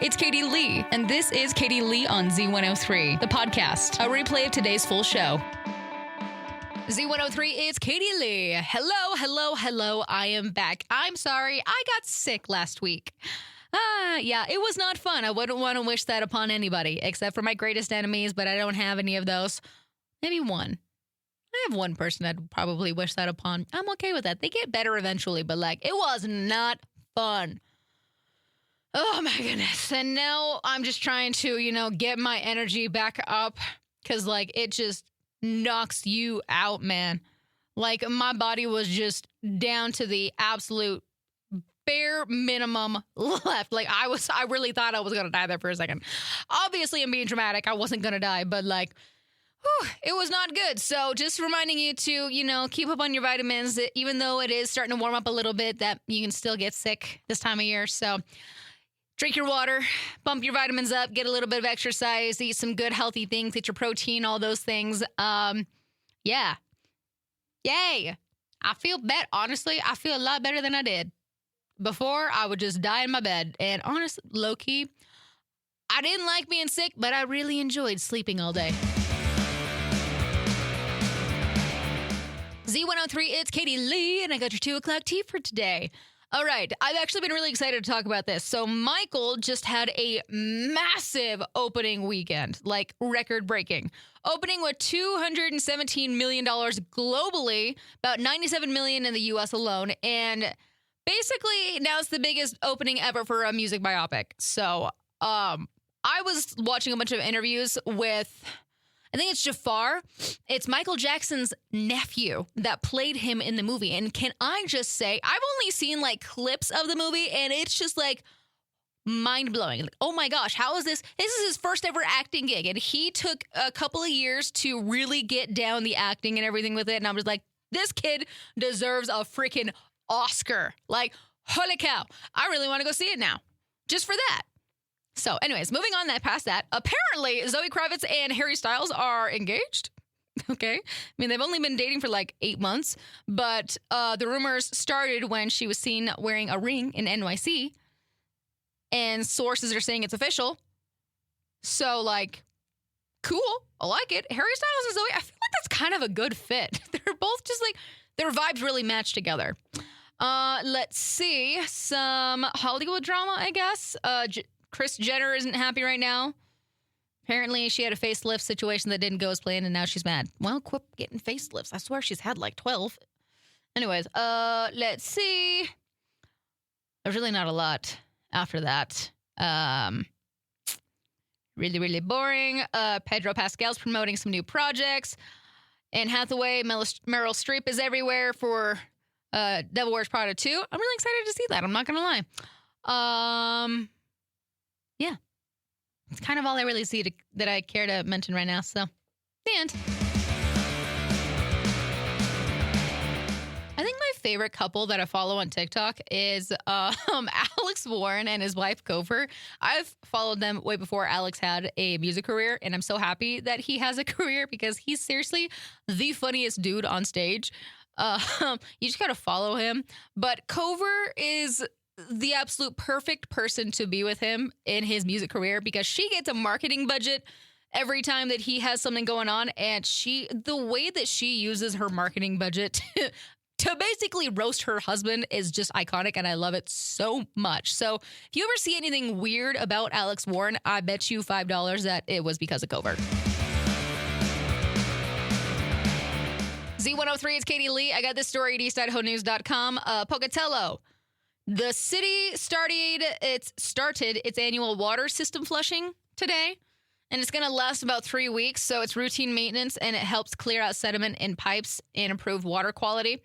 It's Katie Lee, and this is Katie Lee on Z103, the podcast, a replay of today's full show. Z103, it's Katie Lee. Hello. I am back. I'm sorry, I got sick last week. Yeah, it was not fun. I wouldn't want to wish that upon anybody, except for my greatest enemies, but I don't have any of those. Maybe one. I have one person I'd probably wish that upon. I'm okay with that. They get better eventually, but it was not fun. Oh my goodness. And now I'm just trying to, get my energy back up because it just knocks you out, man. My body was just down to the absolute bare minimum left. I really thought I was going to die there for a second. Obviously, I'm being dramatic. I wasn't going to die, but it was not good. So just reminding you to, keep up on your vitamins, even though it is starting to warm up a little bit, that you can still get sick this time of year. So drink your water, bump your vitamins up, get a little bit of exercise, eat some good healthy things, get your protein, all those things. Yeah. Yay. I feel better. Honestly, I feel a lot better than I did. Before, I would just die in my bed. And honestly, low-key, I didn't like being sick, but I really enjoyed sleeping all day. Z103, it's Katie Lee, and I got your 2 o'clock tea for today. All right, I've actually been really excited to talk about this. So Michael just had a massive opening weekend, record-breaking. Opening with $217 million globally, about $97 million in the U.S. alone, and basically now it's the biggest opening ever for a music biopic. So I was watching a bunch of interviews with, I think it's Jafar. It's Michael Jackson's nephew that played him in the movie. And can I just say, I've only seen clips of the movie, and it's just mind-blowing. Oh my gosh, how is this? This is his first ever acting gig, and he took a couple of years to really get down the acting and everything with it. And I was this kid deserves a freaking Oscar. Holy cow. I really want to go see it now. Just for that. So anyways, moving on past that, apparently Zoe Kravitz and Harry Styles are engaged. Okay. I mean, they've only been dating for 8 months, but the rumors started when she was seen wearing a ring in NYC, and sources are saying it's official. So cool. I like it. Harry Styles and Zoe, I feel that's kind of a good fit. They're both just their vibes really match together. Let's see. Some Hollywood drama, I guess. Kris Jenner isn't happy right now. Apparently, she had a facelift situation that didn't go as planned, and now she's mad. Well, quit getting facelifts. I swear she's had 12. Anyways, let's see. There's really not a lot after that. Really, really boring. Pedro Pascal's promoting some new projects. Anne Hathaway, Meryl Streep is everywhere for Devil Wears Prada 2. I'm really excited to see that. I'm not going to lie. Yeah. It's kind of all I really see that I care to mention right now. So, the end. I think my favorite couple that I follow on TikTok is Alex Warren and his wife, Gopher. I've followed them way before Alex had a music career, and I'm so happy that he has a career because he's seriously the funniest dude on stage. You just got to follow him. But Cover is the absolute perfect person to be with him in his music career because she gets a marketing budget every time that he has something going on. And the way that she uses her marketing budget to basically roast her husband is just iconic, and I love it so much. So if you ever see anything weird about Alex Warren, I bet you $5 that it was because of Cover. Z103, it's Katie Lee. I got this story at eastidahonews.com. Pocatello. The city started its annual water system flushing today, and it's going to last about 3 weeks. So it's routine maintenance, and it helps clear out sediment in pipes and improve water quality.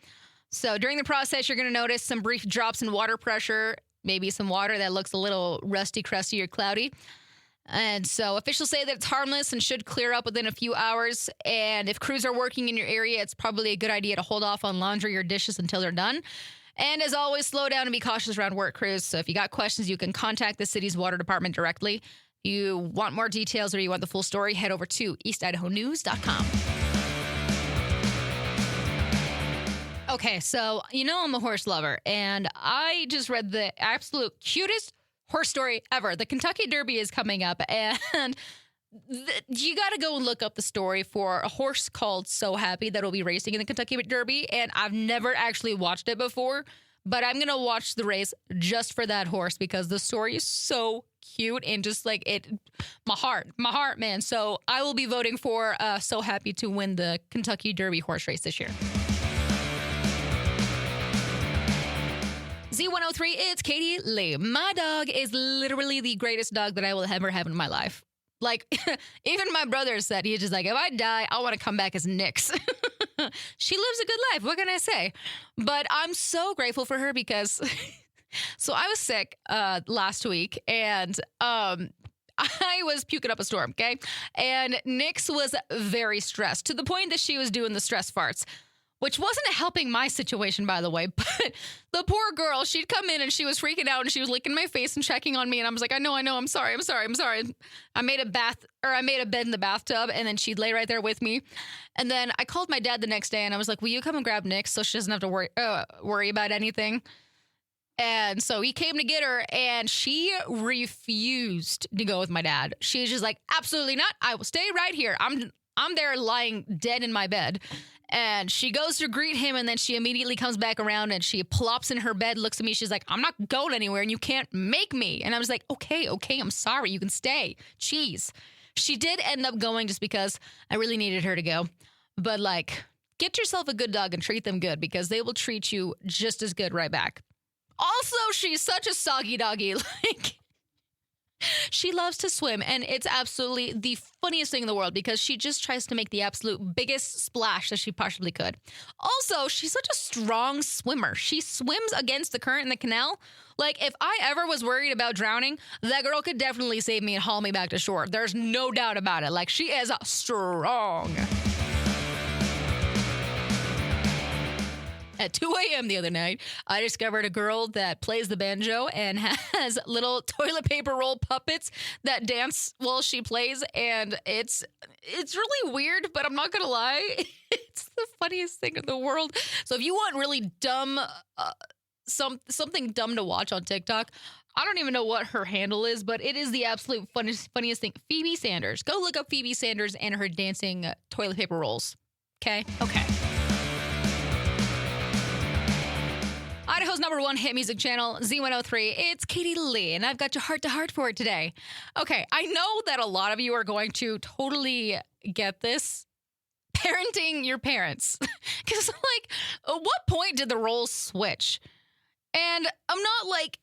So during the process, you're going to notice some brief drops in water pressure, maybe some water that looks a little rusty, crusty, or cloudy. And so officials say that it's harmless and should clear up within a few hours. And if crews are working in your area, it's probably a good idea to hold off on laundry or dishes until they're done. And as always, slow down and be cautious around work crews. So if you got questions, you can contact the city's water department directly. If you want more details or you want the full story, head over to eastidahonews.com. Okay, so I'm a horse lover, and I just read the absolute cutest horse story ever. The Kentucky Derby is coming up, and you got to go and look up the story for a horse called So Happy that will be racing in the Kentucky Derby. And I've never actually watched it before, but I'm going to watch the race just for that horse because the story is so cute and just like my heart, man. So I will be voting for So Happy to win the Kentucky Derby horse race this year. Z103, it's Katie Lee. My dog is literally the greatest dog that I will ever have in my life. Like, even my brother said, he's just like, if I die, I want to come back as Nyx. She lives a good life. What can I say? But I'm so grateful for her because, so I was sick last week and I was puking up a storm, okay? And Nyx was very stressed to the point that she was doing the stress farts, which wasn't helping my situation, by the way. But the poor girl, she'd come in and she was freaking out and she was licking my face and checking on me. And I was like, I know, I'm sorry. I made a bed in the bathtub and then she'd lay right there with me. And then I called my dad the next day and I was like, will you come and grab Nyx so she doesn't have to worry about anything? And so he came to get her and she refused to go with my dad. She was just like, absolutely not. I will stay right here. I'm there lying dead in my bed. And she goes to greet him, and then she immediately comes back around, and she plops in her bed, looks at me. She's like, I'm not going anywhere, and you can't make me. And I was like, okay, I'm sorry. You can stay. Jeez. She did end up going just because I really needed her to go. But, like, get yourself a good dog and treat them good because they will treat you just as good right back. Also, she's such a soggy doggy. Like, she loves to swim, and it's absolutely the funniest thing in the world because she just tries to make the absolute biggest splash that she possibly could. Also, she's such a strong swimmer. She swims against the current in the canal. Like, if I ever was worried about drowning, that girl could definitely save me and haul me back to shore. There's no doubt about it. Like, she is strong. At 2 a.m. the other night, I discovered a girl that plays the banjo and has little toilet paper roll puppets that dance while she plays. And it's really weird, but I'm not going to lie. It's the funniest thing in the world. So if you want really dumb, something dumb to watch on TikTok, I don't even know what her handle is, but it is the absolute funniest thing. Phoebe Sanders. Go look up Phoebe Sanders and her dancing toilet paper rolls. Okay? Okay. Idaho's #1 hit music channel, Z103. It's Katie Lee, and I've got your heart-to-heart for it today. Okay, I know that a lot of you are going to totally get this. Parenting your parents. Because, like, at what point did the roles switch? And I'm not like,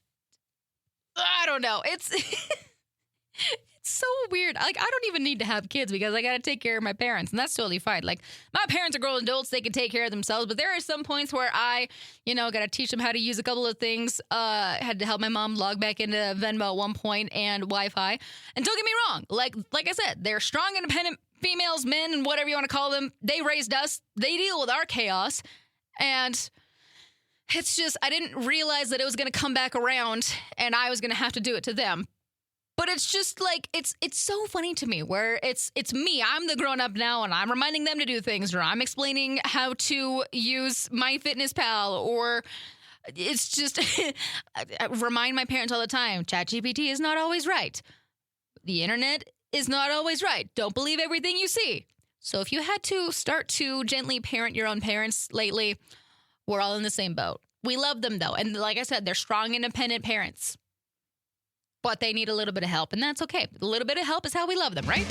I don't know. It's so weird. Like, I don't even need to have kids because I got to take care of my parents, and that's totally fine. Like, my parents are grown adults. They can take care of themselves, but there are some points where I, got to teach them how to use a couple of things. Had to help my mom log back into Venmo at one point and Wi-Fi. And don't get me wrong. Like I said, they're strong, independent females, men, and whatever you want to call them. They raised us. They deal with our chaos. And it's just, I didn't realize that it was going to come back around and I was going to have to do it to them. But it's just like, it's so funny to me where it's me. I'm the grown up now and I'm reminding them to do things, or I'm explaining how to use MyFitnessPal, or it's just, I remind my parents all the time, ChatGPT is not always right. The internet is not always right. Don't believe everything you see. So if you had to start to gently parent your own parents lately, we're all in the same boat. We love them though. And like I said, they're strong, independent parents. But they need a little bit of help, and that's okay. A little bit of help is how we love them, right?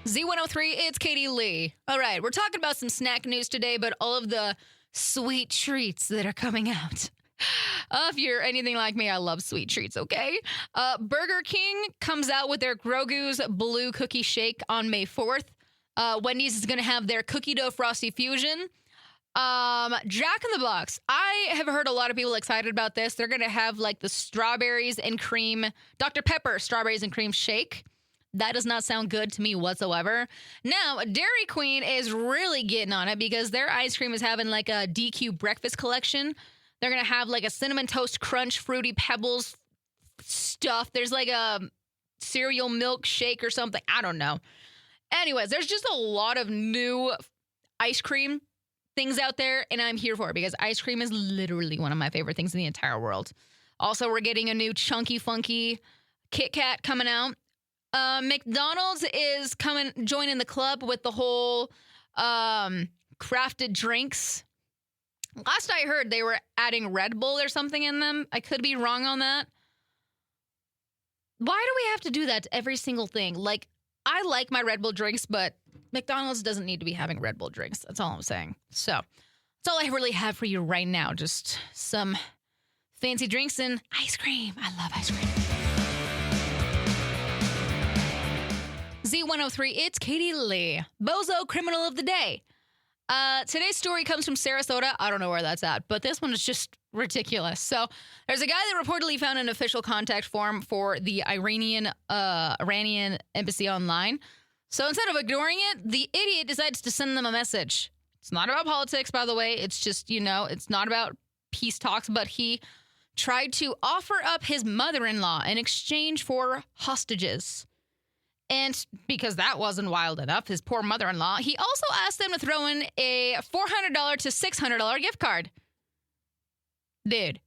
Z103, it's Katie Lee. All right, we're talking about some snack news today, but all of the sweet treats that are coming out. If you're anything like me, I love sweet treats, okay? Burger King comes out with their Grogu's Blue Cookie Shake on May 4th. Wendy's is going to have their Cookie Dough Frosty Fusion. Jack in the Box. I have heard a lot of people excited about this. They're going to have like the strawberries and cream, Dr. Pepper strawberries and cream shake. That does not sound good to me whatsoever. Now, Dairy Queen is really getting on it because their ice cream is having like a DQ breakfast collection. They're going to have like a cinnamon toast crunch, fruity pebbles stuff. There's like a cereal milkshake or something. I don't know. Anyways, there's just a lot of new ice cream things out there, and I'm here for it because ice cream is literally one of my favorite things in the entire world. Also, we're getting a new Chunky Funky Kit Kat coming out. McDonald's is joining the club with the whole crafted drinks. Last I heard, they were adding Red Bull or something in them. I could be wrong on that. Why do we have to do that to every single thing? Like, I like my Red Bull drinks, but McDonald's doesn't need to be having Red Bull drinks. That's all I'm saying. So, that's all I really have for you right now. Just some fancy drinks and ice cream. I love ice cream. Z103, it's Katie Lee, Bozo Criminal of the Day. Today's story comes from Sarasota. I don't know where that's at, but this one is just ridiculous. So there's a guy that reportedly found an official contact form for the Iranian embassy online. So instead of ignoring it, the idiot decides to send them a message. It's not about politics, by the way. It's just, it's not about peace talks, but he tried to offer up his mother-in-law in exchange for hostages. And because that wasn't wild enough, his poor mother-in-law, he also asked them to throw in a $400 to $600 gift card. Dude,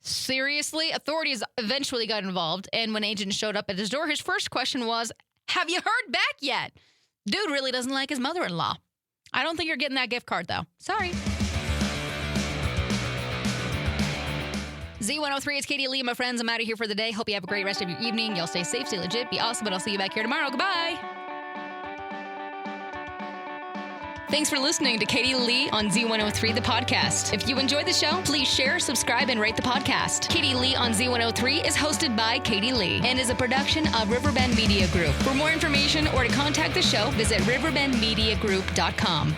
seriously? Authorities eventually got involved, and when agents showed up at his door, his first question was, have you heard back yet? Dude really doesn't like his mother-in-law. I don't think you're getting that gift card, though. Sorry. Z103, it's Katie Lee, my friends. I'm out of here for the day. Hope you have a great rest of your evening. Y'all stay safe, stay legit, be awesome, and I'll see you back here tomorrow. Goodbye. Thanks for listening to Katie Lee on Z103, the podcast. If you enjoyed the show, please share, subscribe, and rate the podcast. Katie Lee on Z103 is hosted by Katie Lee and is a production of Riverbend Media Group. For more information or to contact the show, visit riverbendmediagroup.com.